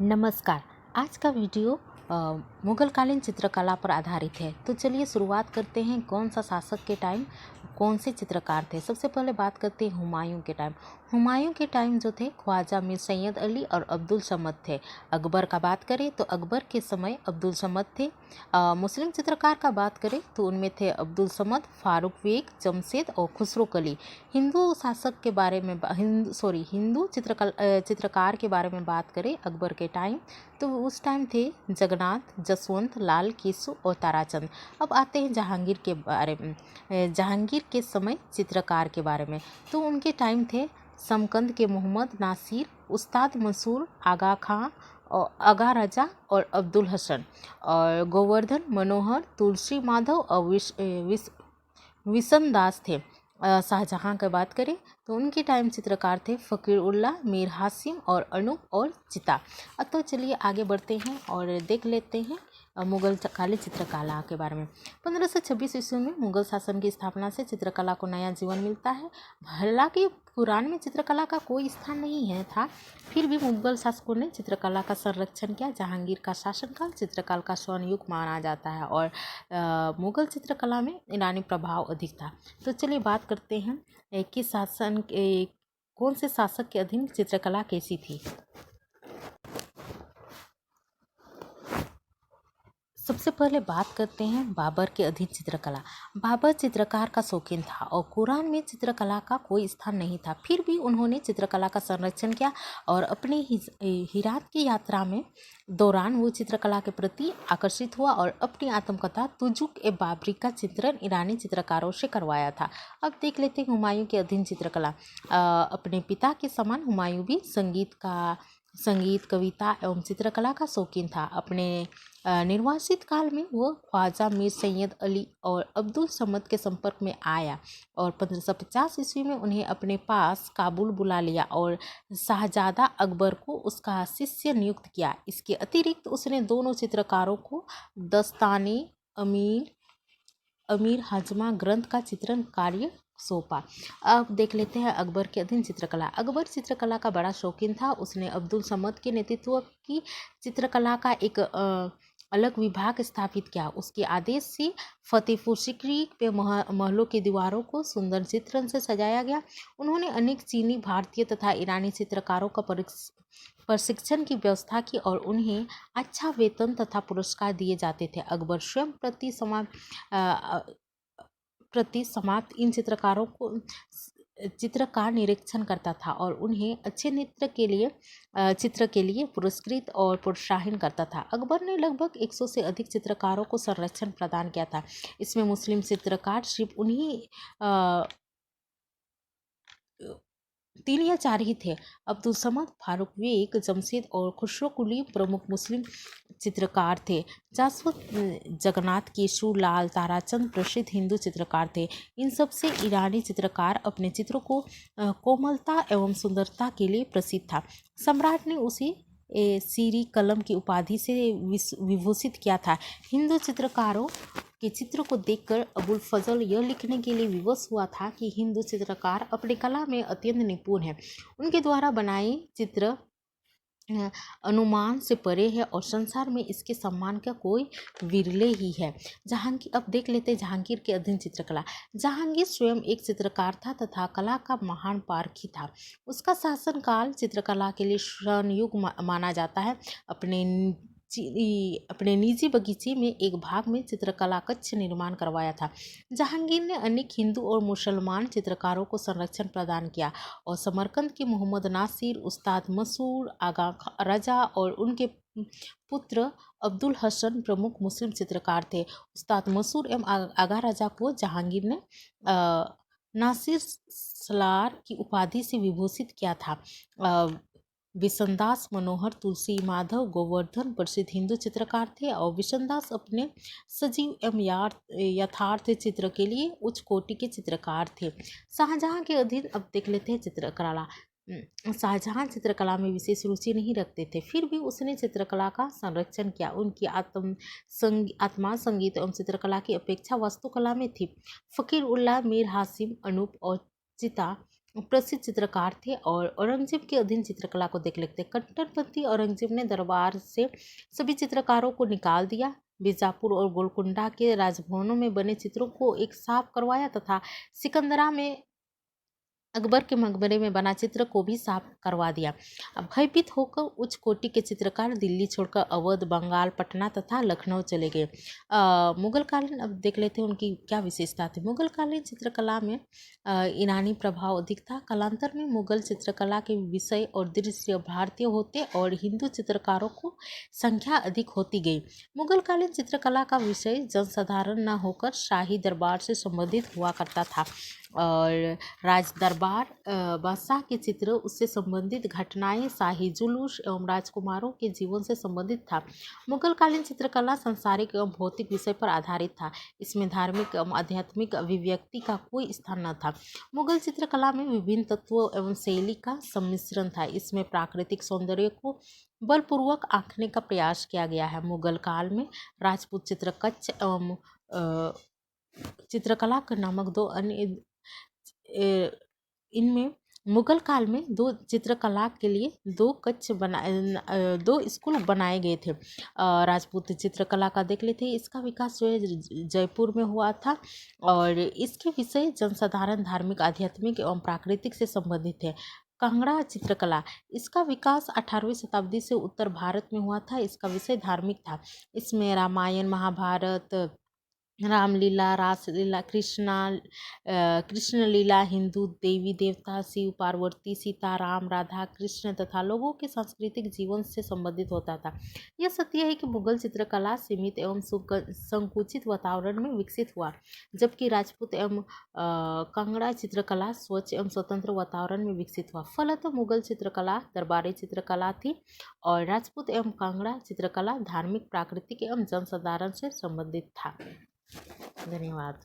नमस्कार। आज का वीडियो मुगलकालीन चित्रकला पर आधारित है। तो चलिए शुरुआत करते हैं। कौन सा शासक के टाइम कौन से चित्रकार थे। सबसे पहले बात करते हैं हुमायूं के टाइम। हुमायूं के टाइम जो थे ख्वाजा मीर सैयद अली और अब्दुल समद थे। अकबर का बात करें तो अकबर के समय अब्दुल समद थे। मुस्लिम चित्रकार का बात करें तो उनमें थे अब्दुल समद, फारूक बेग, जमशेद और खुसरो कली। हिंदू शासक के बारे में हिंदू चित्रकार के बारे में बात करें अकबर के टाइम तो उस टाइम थे जगन्नाथ, जसवंत लाल, केसु और ताराचंद। अब आते हैं जहांगीर के बारे में। जहांगीर के समय चित्रकार के बारे में तो उनके टाइम थे समकंद के मोहम्मद नासिर, उस्ताद मंसूर, आगा खां और आगा रजा और अब्दुल हसन और गोवर्धन मनोहर, तुलसी माधव और विशन दास थे। शाहजहां की बात करें तो उनके टाइम चित्रकार थे फ़कीर उल्लाह, मीर हासिम और अनूप और चिता। तो चलिए आगे बढ़ते हैं और देख लेते हैं मुगल कालीन चित्रकला के बारे में। 1526 ईस्वी में मुगल शासन की स्थापना से चित्रकला को नया जीवन मिलता है। हालांकि कुरान में चित्रकला का कोई स्थान नहीं है था, फिर भी मुगल शासकों ने चित्रकला का संरक्षण किया। जहांगीर का शासनकाल चित्रकला का स्वर्ण युग माना जाता है और मुगल चित्रकला में ईरानी प्रभाव अधिक था। तो चलिए बात करते हैं कि कौन से शासक के अधीन चित्रकला कैसी थी। सबसे पहले बात करते हैं बाबर के अधीन चित्रकला। बाबर चित्रकार का शौकीन था और कुरान में चित्रकला का कोई स्थान नहीं था, फिर भी उन्होंने चित्रकला का संरक्षण किया और अपने हिरात की यात्रा में दौरान वो चित्रकला के प्रति आकर्षित हुआ और अपनी आत्मकथा तुजुक ए बाबरी का चित्रण ईरानी चित्रकारों से करवाया था। अब देख लेते हैं हुमायूं के अधीन चित्रकला। अपने पिता के समान हुमायूं भी संगीत, कविता एवं चित्रकला का शौकीन था। अपने निर्वासित काल में वह ख्वाजा मीर सैयद अली और अब्दुल समद के संपर्क में आया और 1550 ईस्वी में उन्हें अपने पास काबुल बुला लिया और शाहजादा अकबर को उसका शिष्य नियुक्त किया। इसके अतिरिक्त उसने दोनों चित्रकारों को दस्ताने अमीर हजमा ग्रंथ का चित्रण कार्य सौंपा। अब देख लेते हैं अकबर के अधीन चित्रकला। अकबर चित्रकला का बड़ा शौकीन था। उसने अब्दुल समद के नेतृत्व की चित्रकला का एक अलग विभाग स्थापित किया। उसके आदेश से फतेहपुर सीकरी पे महलों की दीवारों को सुंदर चित्रण से सजाया गया। उन्होंने अनेक चीनी, भारतीय तथा ईरानी चित्रकारों का प्रशिक्षण की व्यवस्था की और उन्हें अच्छा वेतन तथा पुरस्कार दिए जाते थे। अकबर स्वयं प्रति समाप्त इन चित्रकार निरीक्षण करता था और उन्हें अच्छे चित्र के लिए पुरस्कृत और प्रोत्साहन करता था। अकबर ने लगभग 100 से अधिक चित्रकारों को संरक्षण प्रदान किया था। इसमें मुस्लिम चित्रकार सिर्फ उन्हीं 3 या 4 ही थे। अब्दुल समद, फारूक बेग, जमशेद और खुसरो कुली प्रमुख मुस्लिम चित्रकार थे। जगन्नाथ, केशु, लाल, ताराचंद प्रसिद्ध हिंदू चित्रकार थे। इन सब से ईरानी चित्रकार अपने चित्रों को कोमलता एवं सुंदरता के लिए प्रसिद्ध था। सम्राट ने उसे सीरी कलम की उपाधि से विभूषित किया था। हिंदू चित्रकारों के चित्रों को देखकर अबुल फजल यह लिखने के लिए विवश हुआ था कि हिंदू चित्रकार अपनी कला में अत्यंत निपुण हैं। उनके द्वारा बनाए चित्र अनुमान से परे है और संसार में इसके सम्मान का कोई विरले ही है। अब देख लेते हैं जहांगीर के अधीन चित्रकला। जहांगीर स्वयं एक चित्रकार था तथा कला का महान पारखी था। उसका शासनकाल चित्रकला के लिए स्वर्ण युग माना जाता है। अपने निजी बगीचे में एक भाग में चित्रकला कक्ष निर्माण करवाया था। जहांगीर ने अनेक हिंदू और मुसलमान चित्रकारों को संरक्षण प्रदान किया और समरकंद के मोहम्मद नासिर, उस्ताद मंसूर, आगा रजा और उनके पुत्र अब्दुल हसन प्रमुख मुस्लिम चित्रकार थे। उस्ताद मंसूर एवं आगा रजा को जहांगीर ने नासिर सलार की उपाधि से विभूषित किया था। विशनदास, मनोहर, तुलसी माधव, गोवर्धन प्रसिद्ध हिंदू चित्रकार थे और विशनदास अपने सजीव एवं यथार्थ चित्र के लिए उच्च कोटि के चित्रकार थे। शाहजहां के अधीन अब देख लेते हैं चित्रकला। शाहजहां चित्रकला में विशेष रुचि नहीं रखते थे, फिर भी उसने चित्रकला का संरक्षण किया। उनकी आत्मा संगीत एवं चित्रकला की अपेक्षा वास्तुकला में थी। फ़कीर उल्लाह, मीर हासिम, अनूप और चिता प्रसिद्ध चित्रकार थे। और औरंगजेब के अधीन चित्रकला को देख लेते हैं। कट्टरपंथी औरंगजेब ने दरबार से सभी चित्रकारों को निकाल दिया। बीजापुर और गोलकुंडा के राजभवनों में बने चित्रों को एक साफ करवाया तथा सिकंदरा में अकबर के मकबरे में बना चित्र को भी साफ करवा दिया। अब भयभीत होकर उच्च कोटि के चित्रकार दिल्ली छोड़कर अवध, बंगाल, पटना तथा लखनऊ चले गए। मुगल कालीन, अब देख लेते हैं उनकी क्या विशेषता थी। मुगल कालीन चित्रकला में ईरानी प्रभाव अधिक था। कालांतर में मुगल चित्रकला के विषय और दृश्य भारतीय होते और हिंदू चित्रकारों को संख्या अधिक होती गई। मुगल कालीन चित्रकला का विषय जनसाधारण न होकर शाही दरबार से संबंधित हुआ करता था और राज दरबार, बादशाह के चित्र, उससे संबंधित घटनाएं, शाही जुलूस एवं राजकुमारों के जीवन से संबंधित था। मुगल कालीन चित्रकला सांसारिक एवं भौतिक विषय पर आधारित था। इसमें धार्मिक एवं आध्यात्मिक अभिव्यक्ति का कोई स्थान न था। मुगल चित्रकला में विभिन्न तत्वों एवं शैली का सम्मिश्रण था। इसमें प्राकृतिक सौंदर्य को बलपूर्वक आंकने का प्रयास किया गया है। मुगल काल में राजपूत चित्रकच्छ एवं चित्रकला का नामक दो अन्य इनमें मुगल काल में दो चित्रकला के लिए दो स्कूल बनाए गए थे। राजपूत चित्रकला का देख लेते हैं। इसका विकास जो है जयपुर में हुआ था और इसके विषय जनसाधारण, धार्मिक, आध्यात्मिक एवं प्राकृतिक से संबंधित है। कांगड़ा चित्रकला, इसका विकास 18वीं शताब्दी से उत्तर भारत में हुआ था। इसका विषय धार्मिक था। इसमें रामायण, महाभारत, रामलीला, रासलीला, कृष्ण लीला, हिंदू देवी देवता, शिव पार्वती, सीता राम, राधा कृष्ण तथा लोगों के सांस्कृतिक जीवन से संबंधित होता था। यह सत्य है कि मुगल चित्रकला सीमित एवं संकुचित वातावरण में विकसित हुआ, जबकि राजपूत एवं कांगड़ा चित्रकला स्वच्छ एवं स्वतंत्र वातावरण में विकसित हुआ। फलतः मुगल चित्रकला दरबारी चित्रकला थी और राजपूत एवं कांगड़ा चित्रकला धार्मिक, प्राकृतिक एवं जनसाधारण से संबंधित था। धन्यवाद।